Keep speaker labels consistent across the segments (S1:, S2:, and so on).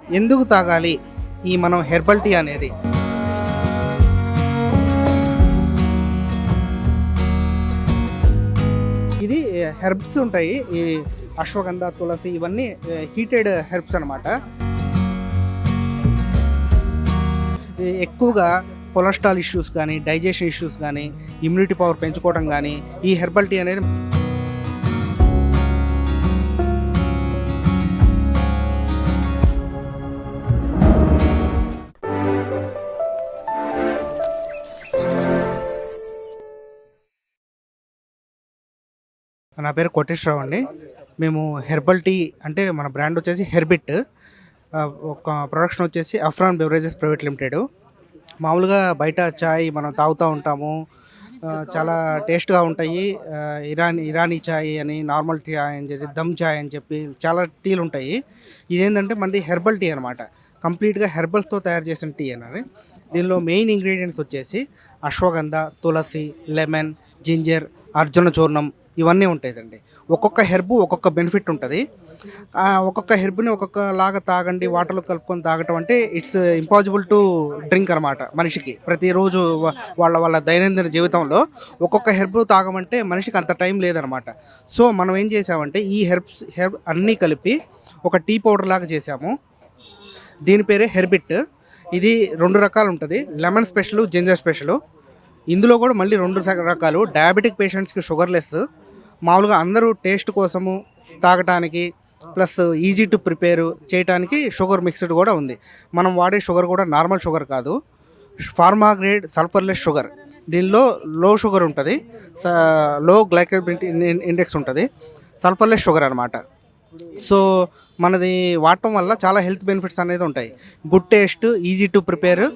S1: ఎందుకు తాగాలి ఈ మనం హెర్బల్ టీ అనేది? ఇది హెర్బ్స్ ఉంటాయి. ఈ అశ్వగంధ, తులసి ఇవన్నీ హీటెడ్ హెర్బ్స్ అనమాట. ఎక్కువగా కొలెస్ట్రాల్ ఇష్యూస్ కానీ, డైజెషన్ ఇష్యూస్ కానీ, ఇమ్యూనిటీ పవర్ పెంచుకోవడం కానీ ఈ హెర్బల్ టీ అనేది నా పేరు కోటేశ్వరరావు అండి. మేము హెర్బల్ టీ అంటే మన బ్రాండ్ వచ్చేసి హెర్బిట్. ఒక ప్రొడక్షన్ వచ్చేసి అఫ్రాన్ బెవరేజెస్ ప్రైవేట్ లిమిటెడ్. మామూలుగా బయట చాయ్ మనం తాగుతూ ఉంటాము, చాలా టేస్ట్గా ఉంటాయి. ఇరానీ చాయ్ అని, నార్మల్ చాయ్ అని చెప్పి, దమ్ చాయ్ అని చెప్పి చాలా టీలు ఉంటాయి. ఇదేంటంటే మనది హెర్బల్ టీ అనమాట. కంప్లీట్గా హెర్బల్స్తో తయారు చేసిన టీ అనేది. దీనిలో మెయిన్ ఇంగ్రీడియంట్స్ వచ్చేసి అశ్వగంధ, తులసి, లెమన్, జింజర్, అర్జున చూర్ణం ఇవన్నీ ఉంటాయండి. ఒక్కొక్క హెర్బ్ ఒక్కొక్క బెనిఫిట్ ఉంటుంది. ఒక్కొక్క హెర్బ్ని ఒక్కొక్కలాగా తాగండి, వాటర్లో కలుపుకొని తాగటం అంటే ఇట్స్ ఇంపాసిబుల్ టు డ్రింక్ అనమాట. మనిషికి ప్రతిరోజు వాళ్ళ వాళ్ళ దైనందిన జీవితంలో ఒక్కొక్క హెర్బ్ తాగమంటే మనిషికి అంత టైం లేదనమాట. సో మనం ఏం చేసామంటే ఈ హెర్బ్ అన్నీ కలిపి ఒక టీ పౌడర్ లాగా చేసాము. దీని పేరే హెర్బిట్. ఇది 2 రకాలు ఉంటుంది, లెమన్ స్పెషల్, జింజర్ స్పెషల్. ఇందులో కూడా మళ్ళీ 2 రకాలు. డయాబెటిక్ పేషెంట్స్కి షుగర్లెస్, మామూలుగా అందరూ టేస్ట్ కోసము తాగటానికి, ప్లస్ ఈజీ టు ప్రిపేర్ చేయడానికి షుగర్ మిక్స్డ్ కూడా ఉంది. మనం వాడే షుగర్ కూడా నార్మల్ షుగర్ కాదు, ఫార్మా గ్రేడ్ సల్ఫర్లెస్ షుగర్. దీనిలో లో షుగర్ ఉంటుంది, లో గ్లైకోజెనిక్ ఇండెక్స్ ఉంటుంది, సల్ఫర్లెస్ షుగర్ అనమాట. సో మనది వాడటం వల్ల చాలా హెల్త్ బెనిఫిట్స్ అనేది ఉంటాయి. Good taste, easy to prepare.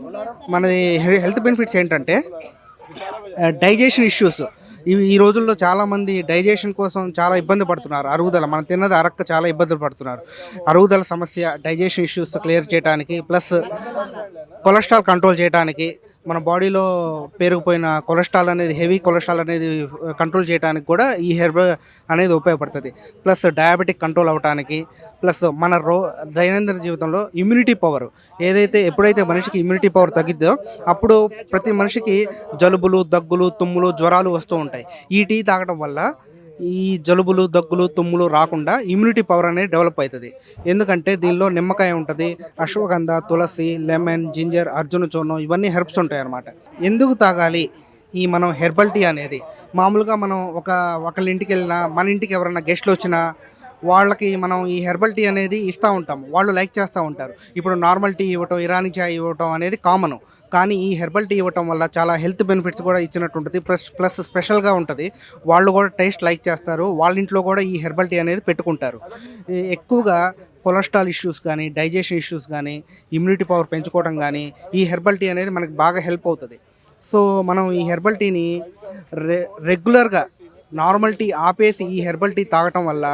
S1: మనది హెల్త్ బెనిఫిట్స్ ఏంటంటే డైజెషన్ ఇష్యూస్. ఈ రోజుల్లో చాలామంది డైజెషన్ కోసం చాలా ఇబ్బంది పడుతున్నారు. అరుగుదల, మనం తిన్నది అరక్క చాలా ఇబ్బందులు పడుతున్నారు. అరుగుదల సమస్య, డైజెషన్ ఇష్యూస్ క్లియర్ చేయడానికి, ప్లస్ కొలెస్ట్రాల్ కంట్రోల్ చేయడానికి, మన బాడీలో పెరిగిపోయిన కొలెస్ట్రాల్ అనేది, హెవీ కొలెస్ట్రాల్ అనేది కంట్రోల్ చేయడానికి కూడా ఈ హెర్బ్ అనేది ఉపయోగపడుతుంది. ప్లస్ డయాబెటిక్ కంట్రోల్ అవ్వడానికి, ప్లస్ మన దైనందిన జీవితంలో ఇమ్యూనిటీ పవర్ ఎప్పుడైతే మనిషికి ఇమ్యూనిటీ పవర్ తగ్గిద్దో అప్పుడు ప్రతి మనిషికి జలుబులు, దగ్గులు, తుమ్ములు, జ్వరాలు వస్తూ ఉంటాయి. ఈ టీ తాగడం వల్ల ఈ జలుబులు, దగ్గులు, తుమ్ములు రాకుండా ఇమ్యూనిటీ పవర్ అనేది డెవలప్ అవుతుంది. ఎందుకంటే దీనిలో నిమ్మకాయ ఉంటుంది, అశ్వగంధ, తులసి, లెమన్, జింజర్, అర్జున చూర్ణం ఇవన్నీ హెర్బ్స్ ఉంటాయి అన్నమాట. ఎందుకు తాగాలి ఈ మనం హెర్బల్ టీ అనేది? మామూలుగా మనం ఒకళ్ళ ఇంటికి వెళ్ళినా, మన ఇంటికి ఎవరైనా గెస్ట్లు వచ్చినా వాళ్ళకి మనం ఈ హెర్బల్ టీ అనేది ఇస్తూ ఉంటాం, వాళ్ళు లైక్ చేస్తూ ఉంటారు. ఇప్పుడు నార్మల్ టీ ఇవ్వటం, ఇరానీ చాయ్ ఇవ్వటం అనేది కామన్. కానీ ఈ హెర్బల్ టీ ఇవ్వటం వల్ల చాలా హెల్త్ బెనిఫిట్స్ కూడా ఇచ్చినట్టు ఉంటుంది, ప్లస్ స్పెషల్గా ఉంటుంది. వాళ్ళు కూడా టేస్ట్ లైక్ చేస్తారు, వాళ్ళ ఇంట్లో కూడా ఈ హెర్బల్ టీ అనేది పెట్టుకుంటారు. ఎక్కువగా కొలెస్ట్రాల్ ఇష్యూస్ కానీ, డైజెషన్ ఇష్యూస్ కానీ, ఇమ్యూనిటీ పవర్ పెంచుకోవడం కానీ ఈ హెర్బల్ టీ అనేది మనకు బాగా హెల్ప్ అవుతుంది. సో మనం ఈ హెర్బల్ టీని రెగ్యులర్గా నార్మల్ టీ ఆపేసి ఈ హెర్బల్ టీ తాగటం వల్ల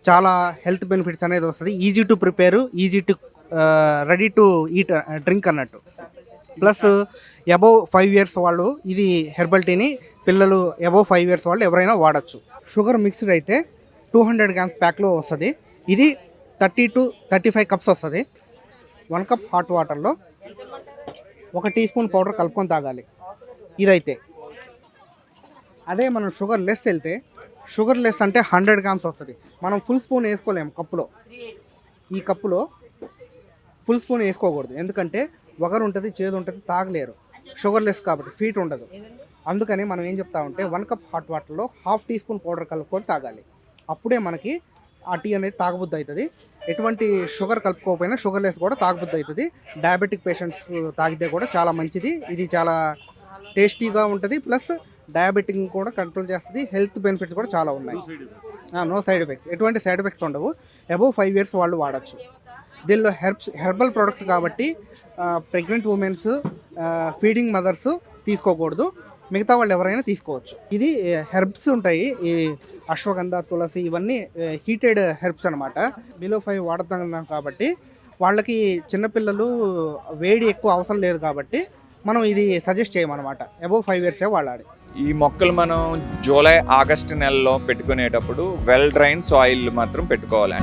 S1: చాలా హెల్త్ బెనిఫిట్స్ అనేది వస్తుంది. Easy to prepare, easy to ready to eat drink అన్నట్టు. ప్లస్ అబోవ్ 5 years వాళ్ళు ఇది హెర్బల్ టీని, పిల్లలు అబోవ్ 5 years వాళ్ళు ఎవరైనా వాడచ్చు. షుగర్ మిక్స్డ్ అయితే 200 grams ప్యాక్లో వస్తుంది. ఇది 30 to 35 cups వస్తుంది. 1 cup హాట్ వాటర్లో 1 teaspoon పౌడర్ కలుపుకొని తాగాలి ఇదైతే. అదే మనం షుగర్ లెస్ వెళ్తే, షుగర్ లెస్ అంటే 100 grams వస్తుంది. మనం ఫుల్ స్పూన్ వేసుకోలేము కప్పులో. ఈ కప్పులో ఫుల్ స్పూన్ వేసుకోకూడదు, ఎందుకంటే వగరు ఉంటుంది, చేదు ఉంటుంది, తాగలేరు. షుగర్ లెస్ కాబట్టి స్వీట్ ఉండదు. అందుకని మనం ఏం చెప్తామంటే 1 cup హాట్ వాటర్లో 1/2 teaspoon పౌడర్ కలుపుకొని తాగాలి. అప్పుడే మనకి ఆ టీ అనేది తాగబుద్ధి అవుతుంది. ఎటువంటి షుగర్ కలుపుకోకపోయినా షుగర్ లెస్ కూడా తాగబుద్ధి అవుతుంది. డయాబెటిక్ పేషెంట్స్ తాగితే కూడా చాలా మంచిది. ఇది చాలా టేస్టీగా ఉంటుంది, ప్లస్ డయాబెటిక్ కూడా కంట్రోల్ చేస్తుంది. హెల్త్ బెనిఫిట్స్ కూడా చాలా ఉన్నాయి. నో సైడ్ ఎఫెక్ట్స్, ఎటువంటి సైడ్ ఎఫెక్ట్స్ ఉండవు. అబోవ్ 5 years వాళ్ళు వాడచ్చు. దీనిలో హెర్బల్ ప్రోడక్ట్ కాబట్టి ప్రెగ్నెంట్ ఉమెన్స్, ఫీడింగ్ మదర్స్ తీసుకోకూడదు, మిగతా వాళ్ళు ఎవరైనా తీసుకోవచ్చు. ఇది హెర్బ్స్ ఉంటాయి, ఈ అశ్వగంధ, తులసి ఇవన్నీ హీటెడ్ హెర్బ్స్ అనమాట. బిలో 5 వాడుతున్నాం కాబట్టి వాళ్ళకి, చిన్నపిల్లలు వేడి ఎక్కువ అవసరం లేదు కాబట్టి మనం ఇది సజెస్ట్ చేయమన్నమాట. అబోవ్ 5 years వాడాలి.
S2: ఈ మొక్కలు మనం జూలై, ఆగస్టు నెలలో పెట్టుకునేటప్పుడు వెల్ డ్రైన్ సాయిల్ మాత్రం పెట్టుకోవాలి.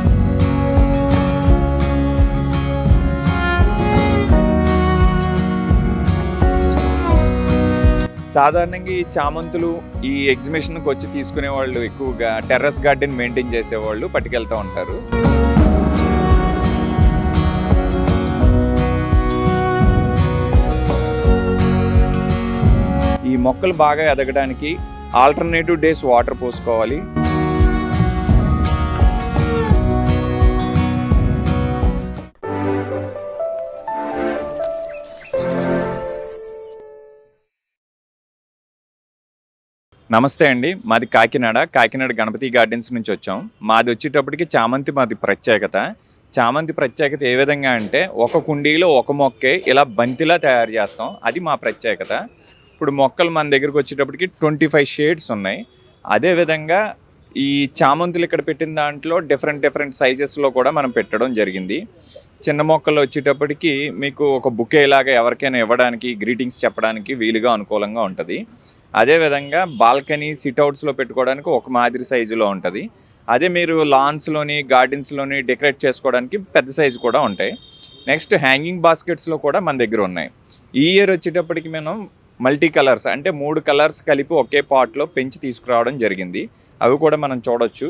S2: సాధారణంగా ఈ చామంతులు ఈ ఎగ్జిబిషన్కి వచ్చి తీసుకునే వాళ్ళు ఎక్కువగా టెర్రస్ గార్డెన్ మెయింటైన్ చేసేవాళ్ళు పట్టుకెళ్తూ ఉంటారు. ఈ మొక్కలు బాగా ఎదగడానికి ఆల్టర్నేటివ్ డేస్ వాటర్ పోసుకోవాలి. నమస్తే అండి, మాది కాకినాడ గణపతి గార్డెన్స్ నుంచి వచ్చాం. మాది వచ్చేటప్పటికి మాది చామంతి ప్రత్యేకత ఏ విధంగా అంటే ఒక కుండీలో ఒక మొక్కే ఇలా బంతిలా తయారు చేస్తాం, అది మా ప్రత్యేకత. ఇప్పుడు మొక్కలు మన దగ్గరికి వచ్చేటప్పటికి 25 షేడ్స్ ఉన్నాయి. అదేవిధంగా ఈ చామంతులు ఇక్కడ పెట్టిన దాంట్లో డిఫరెంట్ సైజెస్లో కూడా మనం పెట్టడం జరిగింది. చిన్న మొక్కలు వచ్చేటప్పటికి మీకు ఒక బుకే లాగా ఎవరికైనా ఇవ్వడానికి, గ్రీటింగ్స్ చెప్పడానికి వీలుగా అనుకూలంగా ఉంటుంది. అదేవిధంగా బాల్కనీ సిట్అవుట్స్లో పెట్టుకోవడానికి ఒక మాదిరి సైజులో ఉంటుంది. అదే మీరు లాన్స్లోని గార్డెన్స్లోని డెకరేట్ చేసుకోవడానికి పెద్ద సైజు కూడా ఉంటాయి. నెక్స్ట్ హ్యాంగింగ్ బాస్కెట్స్లో కూడా మన దగ్గర ఉన్నాయి. ఈ ఇయర్ వచ్చేటప్పటికి మనం మల్టీ కలర్స్ అంటే 3 కలర్స్ కలిపి ఒకే పాట్లో పెంచి తీసుకురావడం జరిగింది. అవి కూడా మనం చూడొచ్చు.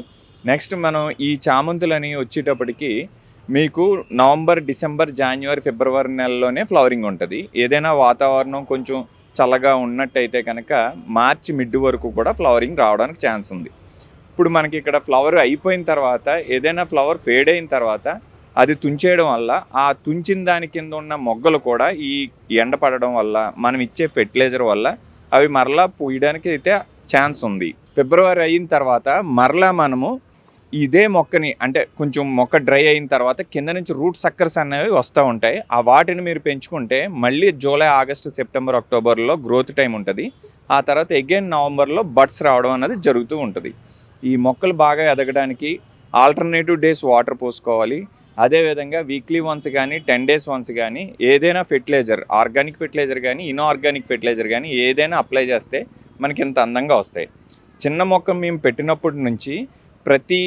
S2: నెక్స్ట్ మనం ఈ చామంతులని వచ్చేటప్పటికి మీకు నవంబర్, డిసెంబర్, జనవరి, ఫిబ్రవరి నెలలోనే ఫ్లవరింగ్ ఉంటుంది. ఏదైనా వాతావరణం కొంచెం చల్లగా ఉన్నట్టయితే కనుక మార్చి మిడ్ వరకు కూడా ఫ్లవరింగ్ రావడానికి ఛాన్స్ ఉంది. ఇప్పుడు మనకి ఇక్కడ ఫ్లవర్ అయిపోయిన తర్వాత ఏదైనా ఫ్లవర్ ఫేడ్ అయిన తర్వాత అది తుంచేయడం వల్ల ఆ తుంచిన దాని కింద ఉన్న మొగ్గలు కూడా ఈ ఎండ పడడం వల్ల మనం ఇచ్చే ఫెర్టిలైజర్ వల్ల అవి మరలా పూయడానికి అయితే ఛాన్స్ ఉంది. ఫిబ్రవరి అయిన తర్వాత మరలా మనము ఇదే మొక్కని అంటే కొంచెం మొక్క డ్రై అయిన తర్వాత కింద నుంచి రూట్ సక్కర్స్ అనేవి వస్తూ ఉంటాయి. ఆ వాటిని మీరు పెంచుకుంటే మళ్ళీ జూలై, ఆగస్టు, సెప్టెంబర్, అక్టోబర్లో గ్రోత్ టైం ఉంటుంది. ఆ తర్వాత అగైన్ నవంబర్లో బడ్స్ రావడం అనేది జరుగుతూ ఉంటుంది. ఈ మొక్కలు బాగా ఎదగడానికి ఆల్టర్నేటివ్ డేస్ వాటర్ పోసుకోవాలి. అదేవిధంగా వీక్లీ వన్స్ కానీ 10 days వన్స్ కానీ ఏదైనా ఫెర్టిలైజర్, ఆర్గానిక్ ఫెర్టిలైజర్ కానీ ఇన్ఆర్గానిక్ ఫెర్టిలైజర్ కానీ ఏదైనా అప్లై చేస్తే మనకి ఇంత అందంగా వస్తాయి. చిన్న మొక్క మేము పెట్టినప్పటి నుంచి ప్రతి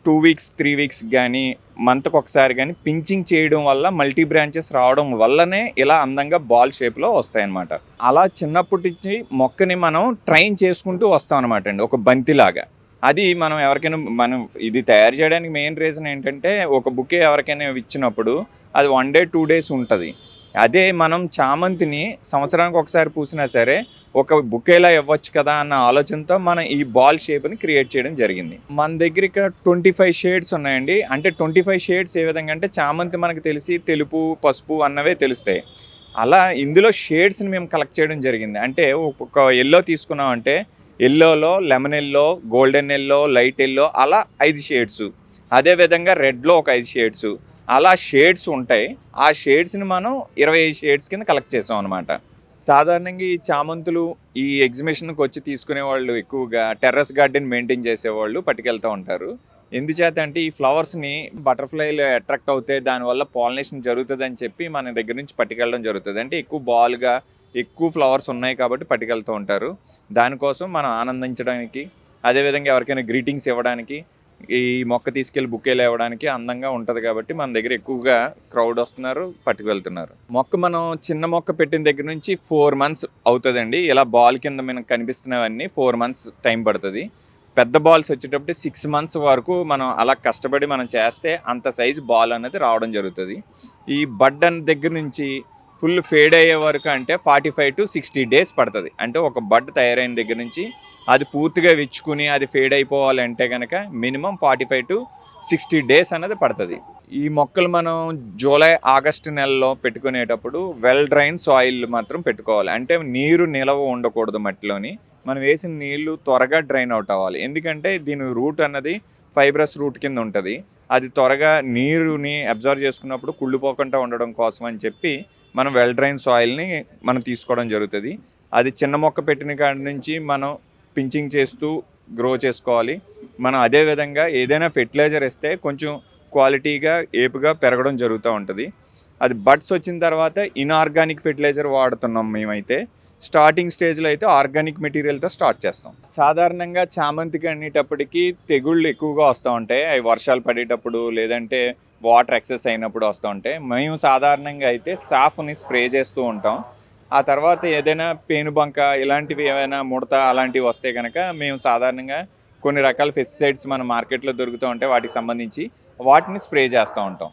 S2: 2 weeks 3 weeks కానీ మంత్కి ఒకసారి కానీ పించింగ్ చేయడం వల్ల మల్టీ బ్రాంచెస్ రావడం వల్లనే ఇలా అందంగా బాల్ షేప్లో వస్తాయన్నమాట. అలా చిన్నప్పటి నుంచి మొక్కని మనం ట్రైన్ చేసుకుంటూ వస్తాం అనమాట అండి, ఒక బంతిలాగా. అది మనం ఇది తయారు చేయడానికి మెయిన్ రీజన్ ఏంటంటే ఒక బుకే ఎవరికైనా ఇచ్చినప్పుడు అది 1 day 2 days ఉంటుంది. అదే మనం చామంతిని సంవత్సరానికి ఒకసారి పూసినా సరే ఒక బుకేలా ఇవ్వచ్చు కదా అన్న ఆలోచనతో మనం ఈ బాల్ షేప్ని క్రియేట్ చేయడం జరిగింది. మన దగ్గర ఇక్కడ 25 షేడ్స్ ఉన్నాయండి. అంటే 25 షేడ్స్ ఏ విధంగా అంటే చామంతి మనకు తెలిసి తెలుపు, పసుపు అన్నవే తెలుస్తాయి. అలా ఇందులో షేడ్స్ని మేము కలెక్ట్ చేయడం జరిగింది. అంటే ఒక ఎల్లో తీసుకున్నామంటే ఎల్లోలో lemon yellow, golden yellow, light yellow అలా 5 షేడ్స్. అదేవిధంగా రెడ్లో ఒక 5 షేడ్స్, అలా షేడ్స్ ఉంటాయి. ఆ షేడ్స్ని మనం 25 షేడ్స్ కింద కలెక్ట్ చేసాం అనమాట. సాధారణంగా ఈ చామంతులు ఈ ఎగ్జిబిషన్కి వచ్చి తీసుకునే వాళ్ళు ఎక్కువగా టెర్రస్ గార్డెన్ మెయింటైన్ చేసేవాళ్ళు పట్టుకెళ్తూ ఉంటారు. ఎందుచేత అంటే ఈ ఫ్లవర్స్ని బటర్ఫ్లైలు అట్రాక్ట్ అవుతాయి, దానివల్ల పాలినేషన్ జరుగుతుంది అని చెప్పి మన దగ్గర నుంచి పట్టుకెళ్ళడం జరుగుతుంది. అంటే ఎక్కువ బాల్గా ఎక్కువ ఫ్లవర్స్ ఉన్నాయి కాబట్టి పట్టుకెళ్తూ ఉంటారు. దానికోసం మనం ఆనందించడానికి, అదేవిధంగా ఎవరికైనా గ్రీటింగ్స్ ఇవ్వడానికి, ఈ మొక్క తీసుకెళ్ళి బుకేలు ఇవ్వడానికి అందంగా ఉంటుంది కాబట్టి మన దగ్గర ఎక్కువగా క్రౌడ్ వస్తున్నారు, పట్టుకువెళ్తున్నారు. మొక్క మనం చిన్న మొక్క పెట్టిన దగ్గర నుంచి 4 months అవుతుందండి. ఇలా బాల్ కింద మనకు కనిపిస్తున్నవన్నీ 4 months టైం పడుతుంది. పెద్ద బాల్స్ వచ్చేటప్పుడు 6 months వరకు మనం అలా కష్టపడి మనం చేస్తే అంత సైజు బాల్ అనేది రావడం జరుగుతుంది. ఈ బడ్ అనే దగ్గర నుంచి ఫుల్ ఫేడ్ అయ్యే వరకు అంటే 45 to 60 days పడుతుంది. అంటే ఒక బడ్ తయారైన దగ్గర నుంచి అది పూర్తిగా విచ్చుకుని అది ఫేడ్ అయిపోవాలంటే కనుక మినిమం 45 to 60 days అనేది పడుతుంది. ఈ మొక్కలు మనం జూలై, ఆగస్టు నెలలో పెట్టుకునేటప్పుడు వెల్ డ్రైన్ సాయిల్ మాత్రం పెట్టుకోవాలి. అంటే నీరు నిలవ ఉండకూడదు మట్టిలోని. మనం వేసిన నీళ్లు త్వరగా డ్రైన్ అవుట్ అవ్వాలి. ఎందుకంటే దీని రూట్ అన్నది ఫైబ్రస్ రూట్ కింద ఉంటుంది. అది త్వరగా నీరుని అబ్జర్వ్ చేసుకున్నప్పుడు కుళ్ళిపోకుండా ఉండడం కోసం అని చెప్పి మనం వెల్ డ్రైన్ సాయిల్ని మనం తీసుకోవడం జరుగుతుంది. అది చిన్న మొక్క పెట్టిన కాడి నుంచి మనం పించింగ్ చేస్తూ గ్రో చేసుకోవాలి. మనం అదేవిధంగా ఏదైనా ఫెర్టిలైజర్ ఇస్తే కొంచెం క్వాలిటీగా ఏపుగా పెరగడం జరుగుతూ ఉంటుంది. అది బడ్స్ వచ్చిన తర్వాత ఇన్ఆర్గానిక్ ఫెర్టిలైజర్ వాడుతున్నాం మేమైతే. స్టార్టింగ్ స్టేజ్లో అయితే ఆర్గానిక్ మెటీరియల్తో స్టార్ట్ చేస్తాం. సాధారణంగా చామంతికి అనేటప్పటికీ తెగుళ్ళు ఎక్కువగా వస్తూ ఉంటాయి. అవి వర్షాలు పడేటప్పుడు లేదంటే వాటర్ ఎక్సెస్ అయినప్పుడు వస్తూ ఉంటాయి. మేము సాధారణంగా అయితే సాఫ్ని స్ప్రే చేస్తూ ఉంటాం. ఆ తర్వాత ఏదైనా పేనుబంక ఇలాంటివి ఏమైనా ముడత అలాంటివి వస్తే కనుక మేము సాధారణంగా కొన్ని రకాల పెస్టిసైడ్స్ మన మార్కెట్లో దొరుకుతూ ఉంటాయి వాటికి సంబంధించి వాటిని స్ప్రే చేస్తూ ఉంటాం.